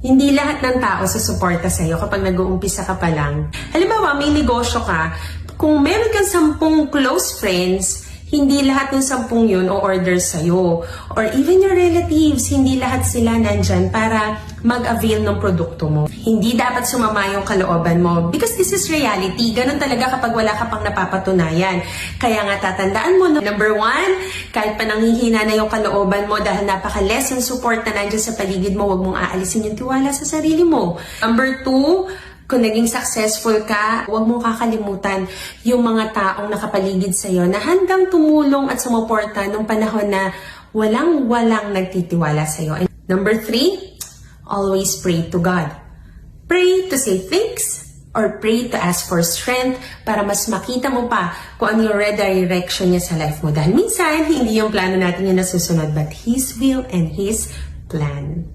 Hindi lahat ng tao susuporta sa'yo kapag nag-uumpisa ka pa lang. Halimbawa, may negosyo ka, kung meron kang 10 close friends, hindi lahat ng 10 yun o order sa'yo. Or even your relatives, hindi lahat sila nandyan para mag-avail ng produkto mo. Hindi dapat sumama yung kalooban mo because this is reality. Ganun talaga kapag wala ka pang napapatunayan. Kaya nga tatandaan mo na number 1, kahit pa nanghihina na yung kalooban mo dahil napaka-less yung support na nandyan sa paligid mo, huwag mong aalisin yung tiwala sa sarili mo. Number 2, kung naging successful ka, huwag mong kakalimutan yung mga taong nakapaligid sa'yo na handang tumulong at sumuporta nung panahon na walang nagtitiwala sa'yo. And number 3, always pray to God. Pray to say thanks or pray to ask for strength para mas makita mo pa kung ano yung redirection niya sa life mo. Dahil minsan, hindi yung plano natin yung nasusunod but His will and His plan.